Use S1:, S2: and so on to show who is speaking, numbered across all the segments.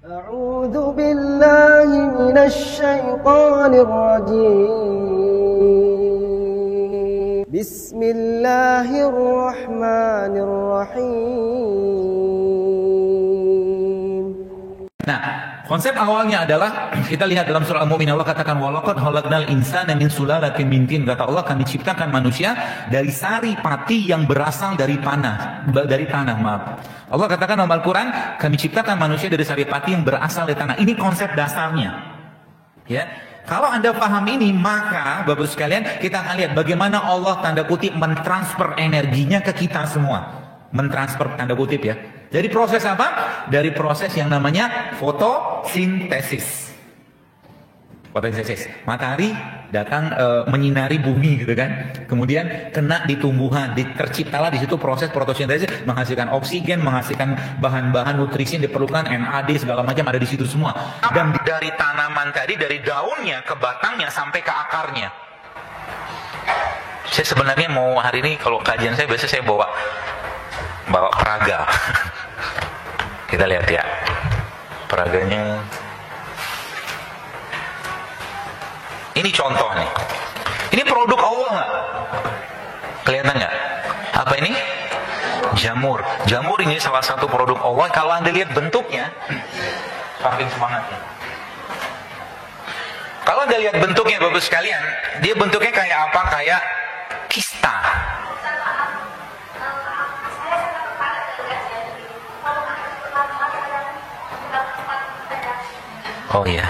S1: أعوذ بالله من الشيطان الرجيم بسم الله الرحمن الرحيم.
S2: Nah, konsep awalnya adalah kita lihat dalam surah Al-Mu'min, Allah katakan walaqad khalaqnal insana min sulalatin min tin. Kata Allah, kami ciptakan manusia dari sari pati yang berasal dari tanah, maaf. Allah katakan dalam Al-Quran, kami ciptakan manusia dari sari pati yang berasal dari tanah. Ini konsep dasarnya. Ya. Kalau Anda paham ini, maka Bapak sekalian, kita akan lihat bagaimana Allah tanda kutip mentransfer energinya ke kita semua. Mentransfer tanda kutip ya. Dari proses apa? Dari proses yang namanya fotosintesis. Fotosintesis. Matahari datang menyinari bumi gitu kan. Kemudian kena di tumbuhan, terciptalah di situ proses fotosintesis, menghasilkan oksigen, menghasilkan bahan-bahan nutrisi yang diperlukan, NAD segala macam ada di situ semua. Dan dari tanaman tadi, dari daunnya ke batangnya sampai ke akarnya. Saya sebenarnya mau hari ini kalau kajian saya biasa saya bawa peraga. Kita lihat ya, peraganya. Ini contoh nih. Ini produk Allah nggak? Kelihatan nggak? Apa ini? Jamur. Jamur ini salah satu produk Allah. Kalau Anda lihat bentuknya, saking semangatnya. Kalau Anda lihat bentuknya, Bapak sekalian, dia bentuknya kayak apa? Kayak kista. Oh iya.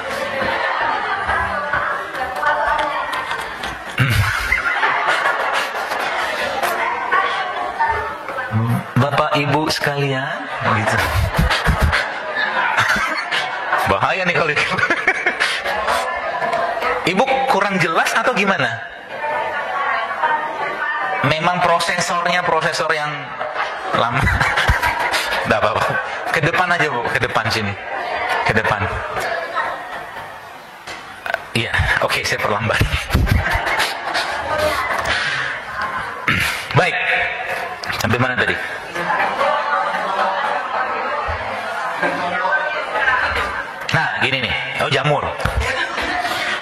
S2: Bapak Ibu sekalian, gitu. Bahaya nih kalau itu. Ibu kurang jelas atau gimana? Memang prosesornya prosesor yang lama. Nggak apa-apa. Ke depan aja Bu, ke depan sini. Ke depan. Iya, oke, saya perlambat. Baik, sampai mana tadi? Nah, gini nih, jamur.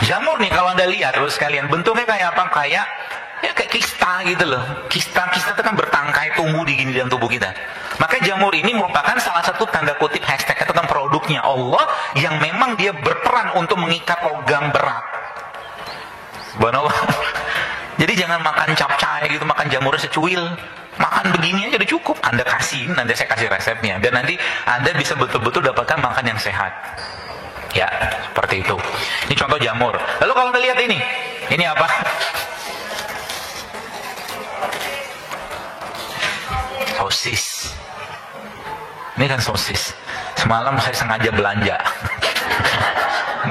S2: Jamur nih kalau Anda lihat, terus sekalian, bentuknya kayak apa? Kayak kista gitu loh. Kista itu kan bertangkai tumbuh di dalam tubuh kita. Maka jamur ini merupakan salah satu tanda kutip hashtag itu kan produknya Allah yang memang dia berperan untuk mengikat logam berat. Subhanallah. Jadi jangan makan capcay gitu, makan jamurnya secuil. Makan begini aja udah cukup. Anda kasih, nanti saya kasih resepnya. Dan nanti Anda bisa betul-betul dapatkan makan yang sehat. Ya, seperti itu. Ini contoh jamur. Lalu kalau Anda lihat ini apa? Sosis. Ini kan sosis. Semalam saya sengaja belanja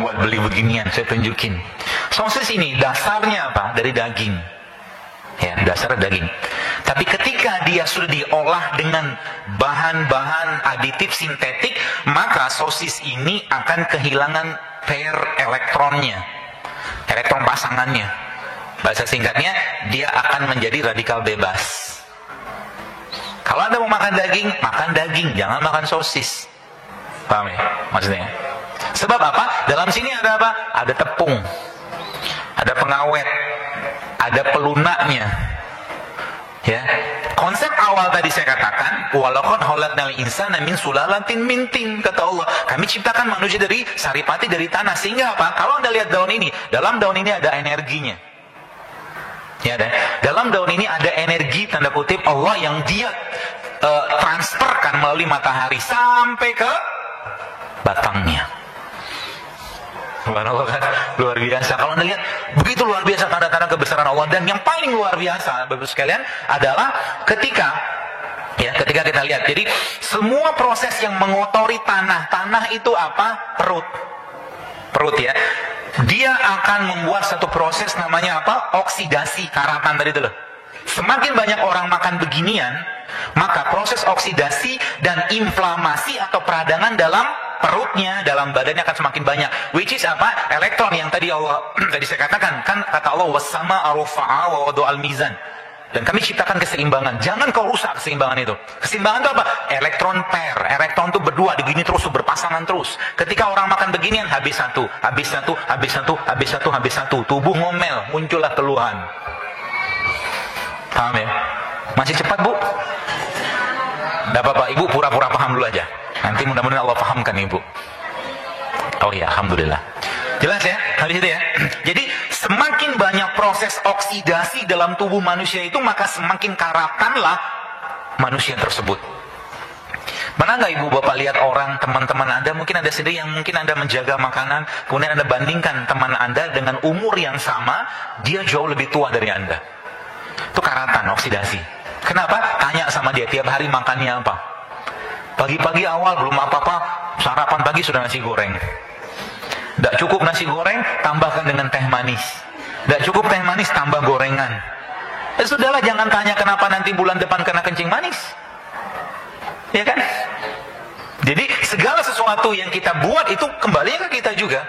S2: buat beli beginian, saya tunjukin. Sosis ini dasarnya apa? Dari daging. Ya, dasarnya daging. Tapi ketika dia sudah diolah dengan bahan-bahan aditif sintetik, maka sosis ini akan kehilangan pair elektronnya. Elektron pasangannya. Bahasa singkatnya, dia akan menjadi radikal bebas. Kalau Anda mau makan daging, jangan makan sosis. Paham ya maksudnya? Sebab apa? Dalam sini ada apa? Ada tepung, ada pengawet, ada pelunaknya. Ya. Konsep awal tadi saya katakan, walaqad khalaqnal insana min sulalatin min tin, kata Allah. Kami ciptakan manusia dari saripati, dari tanah. Sehingga apa? Kalau Anda lihat daun ini, dalam daun ini ada energinya. Ya, dalam daun ini ada energi tanda kutip Allah yang dia transferkan melalui matahari sampai ke batangnya. Subhanallah kan, luar biasa. Kalau Anda lihat, begitu luar biasa tanda-tanda kebesaran Allah. Dan yang paling luar biasa, Bapak sekalian, adalah ketika kita lihat. Jadi semua proses yang mengotori tanah itu apa? Perut ya. Dia akan membuat satu proses namanya apa? Oksidasi karatan tadi itu loh. Semakin banyak orang makan beginian, maka proses oksidasi dan inflamasi atau peradangan dalam perutnya, dalam badannya akan semakin banyak. Which is apa? Elektron yang tadi saya katakan, kan kata Allah wasama arfa'a wa wadu al-mizan. Dan kami ciptakan keseimbangan. Jangan kau rusak keseimbangan itu. Keseimbangan itu apa? Elektron pair. Elektron itu berdua, begini terus, berpasangan terus. Ketika orang makan beginian, habis satu, habis satu, habis satu, habis satu, habis satu. Tubuh ngomel, muncullah keluhan. Paham ya? Masih cepat, Bu? Tidak apa-apa, Ibu pura-pura paham dulu aja. Nanti mudah-mudahan Allah pahamkan Ibu. Oh iya, Alhamdulillah. Jelas ya? Habis itu ya? Jadi semakin banyak proses oksidasi dalam tubuh manusia itu, maka semakin karatanlah manusia tersebut. Pernah nggak Ibu Bapak lihat orang, teman-teman Anda, mungkin ada sendiri yang mungkin Anda menjaga makanan, kemudian Anda bandingkan teman Anda dengan umur yang sama, dia jauh lebih tua dari Anda. Itu karatan, oksidasi. Kenapa? Tanya sama dia, tiap hari makannya apa? Pagi-pagi awal belum apa-apa, sarapan pagi sudah nasi goreng. Tidak cukup nasi goreng, tambahkan dengan teh manis. Tidak cukup teh manis, tambah gorengan. Sudahlah, jangan tanya kenapa nanti bulan depan kena kencing manis. Ya kan? Jadi segala sesuatu yang kita buat itu kembali ke kita juga.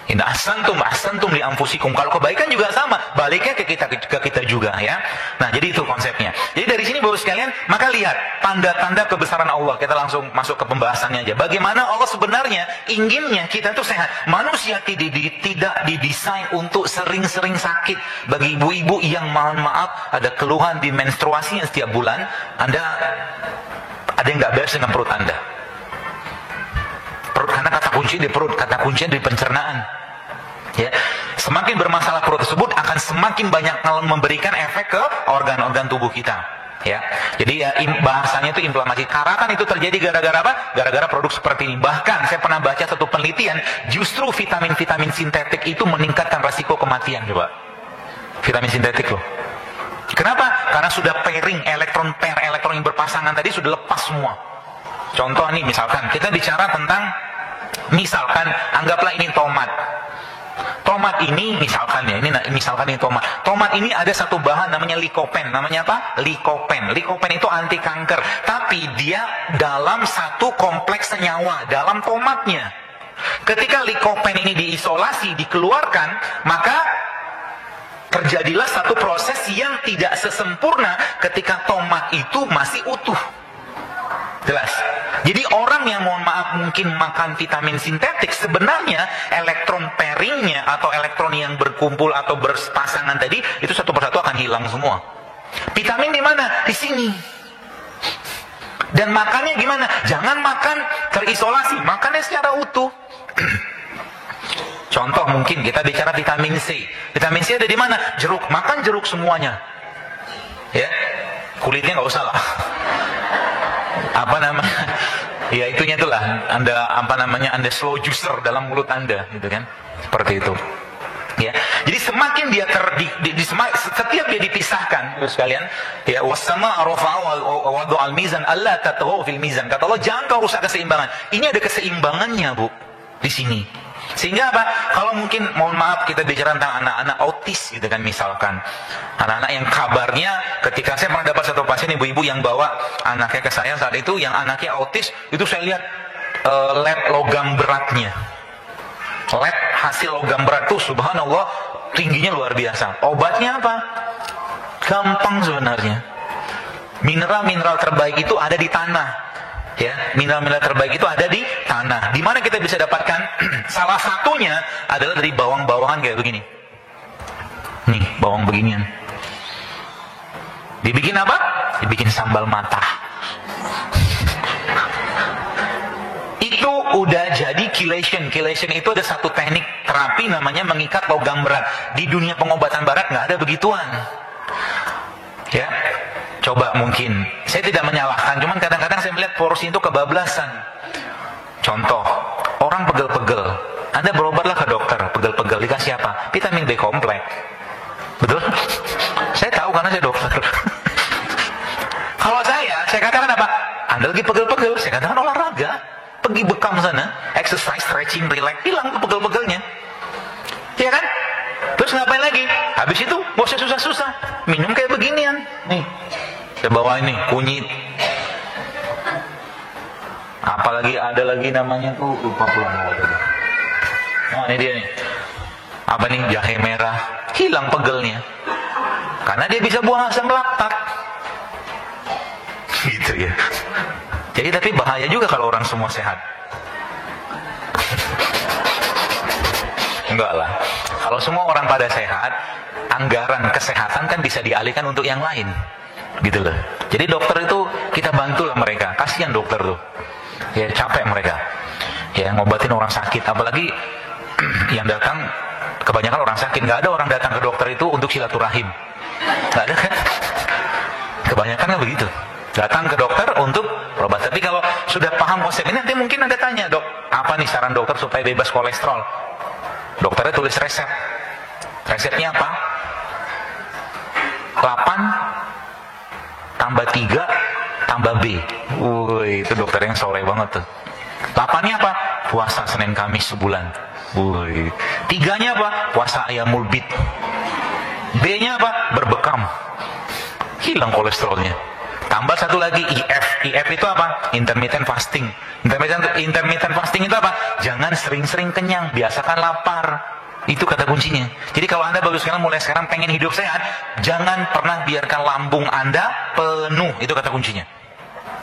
S2: Inna ahsantum li anfusikum. Kalau kebaikan juga sama, baliknya ke kita juga ya. Nah, jadi itu konsepnya. Jadi dari sini Bapak sekalian, maka lihat tanda-tanda kebesaran Allah. Kita langsung masuk ke pembahasannya aja. Bagaimana Allah sebenarnya inginnya kita itu sehat. Manusia tidak didesain untuk sering-sering sakit. Bagi ibu-ibu yang mohon maaf ada keluhan di menstruasinya setiap bulan, Anda ada yang nggak beres dengan perut Anda. Perut, karena kata kunci di perut, kata kuncinya di pencernaan. Ya, semakin bermasalah perut tersebut akan semakin banyak memberikan efek ke organ-organ tubuh kita. Ya, jadi ya bahasanya itu inflamasi. Karatan itu terjadi gara-gara apa? Gara-gara produk seperti ini. Bahkan saya pernah baca satu penelitian, justru vitamin-vitamin sintetik itu meningkatkan resiko kematian, coba. Vitamin sintetik loh. Kenapa? Karena sudah pairing, elektron pair, elektron yang berpasangan tadi sudah lepas semua. Contoh nih, misalkan kita bicara tentang, misalkan anggaplah ini tomat. Tomat ini misalkan ya, misalkan ini tomat. Tomat ini ada satu bahan namanya likopen. Namanya apa? Likopen. Likopen itu anti kanker. Tapi dia dalam satu kompleks senyawa dalam tomatnya. Ketika likopen ini diisolasi, dikeluarkan, maka terjadilah satu proses yang tidak sesempurna ketika tomat itu masih utuh. Jelas. Jadi orang yang mohon maaf mungkin makan vitamin sintetik, sebenarnya elektron pairingnya atau elektron yang berkumpul atau berpasangan tadi itu satu persatu akan hilang semua. Vitamin di mana? Di sini. Dan makannya gimana? Jangan makan terisolasi, makannya secara utuh. Contoh mungkin kita bicara vitamin C. Vitamin C ada di mana? Jeruk. Makan jeruk semuanya. Ya. Kulitnya nggak usah lah. Apa namanya? Ya itunya itulah. Anda apa namanya? Anda slow juicer dalam mulut Anda, gitu kan? Seperti itu. Ya. Jadi semakin dia setiap dia dipisahkan, terus sekalian, ya wasama rafa'a wa wadu al-mizan alla tatghaw fil mizan. Kata Allah, jangan kau rusak keseimbangan. Ini ada keseimbangannya, Bu, di sini. Sehingga apa? Kalau mungkin mohon maaf kita bicara tentang anak-anak autis gitu kan, misalkan anak-anak yang kabarnya, ketika saya pernah dapat satu pasien ibu-ibu yang bawa anaknya ke saya saat itu, yang anaknya autis, itu saya lihat lab logam beratnya, lab hasil logam berat tuh subhanallah tingginya luar biasa. Obatnya apa? Gampang sebenarnya. Mineral-mineral terbaik itu ada di tanah. Ya, mineral-mineral terbaik itu ada di tanah. Di mana kita bisa dapatkan? Salah satunya adalah dari bawang-bawangan kayak begini. Nih, bawang beginian. Dibikin apa? Dibikin sambal matah. Itu udah jadi chelation. Chelation itu ada satu teknik terapi namanya mengikat logam berat. Di dunia pengobatan barat nggak ada begituan. Ya. Coba mungkin, saya tidak menyalahkan, cuman kadang-kadang saya melihat porsi itu kebablasan. Contoh, orang pegel-pegel, Anda berobatlah ke dokter, pegel-pegel, dikasih apa? Vitamin B kompleks. Betul? Saya tahu karena saya dokter. Kalau saya katakan apa? Anda lagi pegel-pegel, saya katakan olahraga. Pergi bekam sana, exercise, stretching, relax, hilang tuh pegel-pegelnya. Iya kan? Terus ngapain lagi? Habis itu, gak usah susah-susah. Minum kayak beginian. Nih, saya bawa ini, kunyit. Apalagi ada lagi namanya tuh, lupa pulang. Oh, ini dia nih. Apa nih? Jahe merah. Hilang pegelnya. Karena dia bisa buang asam laktat. Gitu ya. Jadi tapi bahaya juga kalau orang semua sehat. Enggak lah. Kalau semua orang pada sehat, anggaran kesehatan kan bisa dialihkan untuk yang lain. Gitu loh. Jadi dokter itu kita bantu lah mereka. Kasihan dokter tuh. Ya capek mereka. Ya ngobatin orang sakit. Apalagi yang datang kebanyakan orang sakit. Nggak ada orang datang ke dokter itu untuk silaturahim. Nggak ada kan? Kebanyakan kan begitu. Datang ke dokter untuk berobat. Tapi kalau sudah paham konsep ini, nanti mungkin Anda tanya, dok, apa nih saran dokter supaya bebas kolesterol? Dokternya tulis resep. Resepnya apa? 8 tambah 3 tambah B. Wih, itu dokter yang soleh banget tuh. 8-nya apa? Puasa Senin Kamis sebulan. Wih. 3-nya apa? Puasa ayam mulbit. B-nya apa? Berbekam. Hilang kolesterolnya. Tambah satu lagi IF. IF itu apa? Intermittent fasting. Intermittent fasting itu apa? Jangan sering-sering kenyang, biasakan lapar. Itu kata kuncinya. Jadi kalau Anda baru sekarang mulai sekarang pengen hidup sehat, jangan pernah biarkan lambung Anda penuh. Itu kata kuncinya.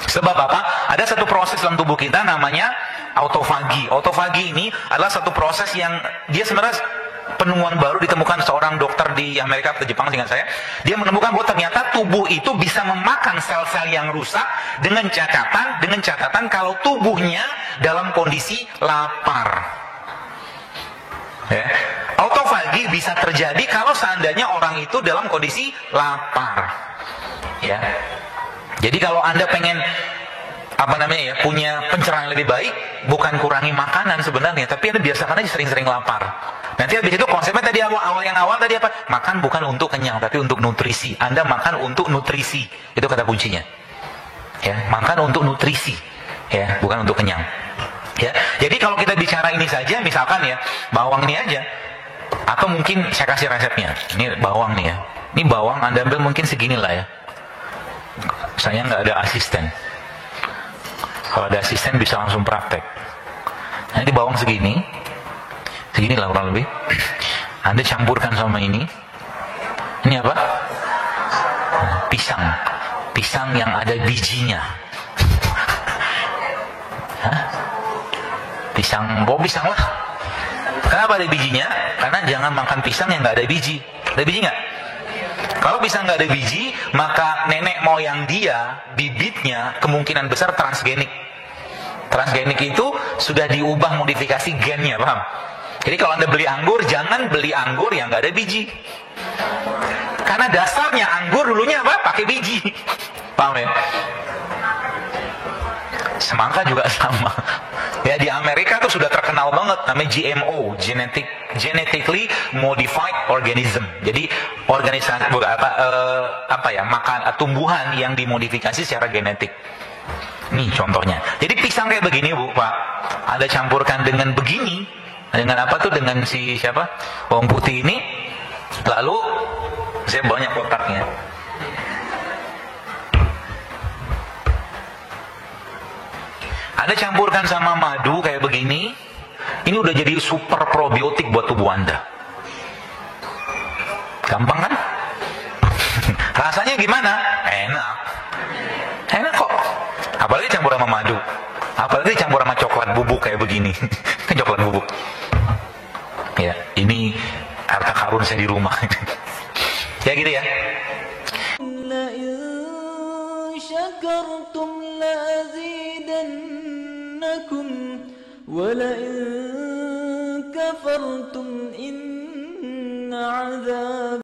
S2: Sebab apa? Ada satu proses dalam tubuh kita namanya autofagi. Autofagi ini adalah satu proses yang dia sebenarnya penemuan baru ditemukan seorang dokter di Amerika atau Jepang dengan saya. Dia menemukan bahwa ternyata tubuh itu bisa memakan sel-sel yang rusak dengan catatan kalau tubuhnya dalam kondisi lapar. Ya. Autofagi bisa terjadi kalau seandainya orang itu dalam kondisi lapar. Ya. Jadi kalau Anda pengen punya pencerahan lebih baik, bukan kurangi makanan sebenarnya, tapi Anda biasakan aja sering-sering lapar. Nanti habis itu konsepnya tadi awal tadi apa? Makan bukan untuk kenyang, tapi untuk nutrisi. Anda makan untuk nutrisi. Itu kata kuncinya. Ya, makan untuk nutrisi. Ya, bukan untuk kenyang. Ya. Jadi kalau kita bicara ini saja, misalkan ya, bawang ini aja. Atau mungkin saya kasih resepnya. Ini bawang nih ya. Ini bawang Anda ambil mungkin segini lah ya. Saya nggak ada asisten. Kalau ada asisten bisa langsung praktek. Nah, ini bawang segini lah kurang lebih. Anda campurkan sama ini. Ini apa? Pisang yang ada bijinya. Hah? Pisang lah. Kenapa ada bijinya? Karena jangan makan pisang yang nggak ada biji. Ada biji nggak? Kalau pisang nggak ada biji, maka nenek moyang dia, bibitnya kemungkinan besar transgenik. Transgenik itu sudah diubah modifikasi gennya, paham? Jadi kalau Anda beli anggur, jangan beli anggur yang nggak ada biji. Karena dasarnya anggur dulunya apa? Pakai biji. Paham ya? Semangka juga sama. Ya di Amerika tuh sudah terkenal banget namanya GMO, genetically modified organism. Jadi organisasi tumbuhan yang dimodifikasi secara genetik. Nih contohnya. Jadi pisang kayak begini Bu, Pak. Anda campurkan dengan begini, dengan apa tuh? Dengan si siapa? Bawang putih ini. Lalu saya banyak kotaknya. Anda campurkan sama madu kayak begini, ini udah jadi super probiotik buat tubuh Anda. Gampang kan? Rasanya gimana? Enak kok. Apalagi campur sama madu. Apalagi campur sama coklat bubuk kayak begini. Coklat bubuk. Ya, ini harta karun saya di rumah. Ya gitu ya.
S3: ولئن كفرتم إن عذابي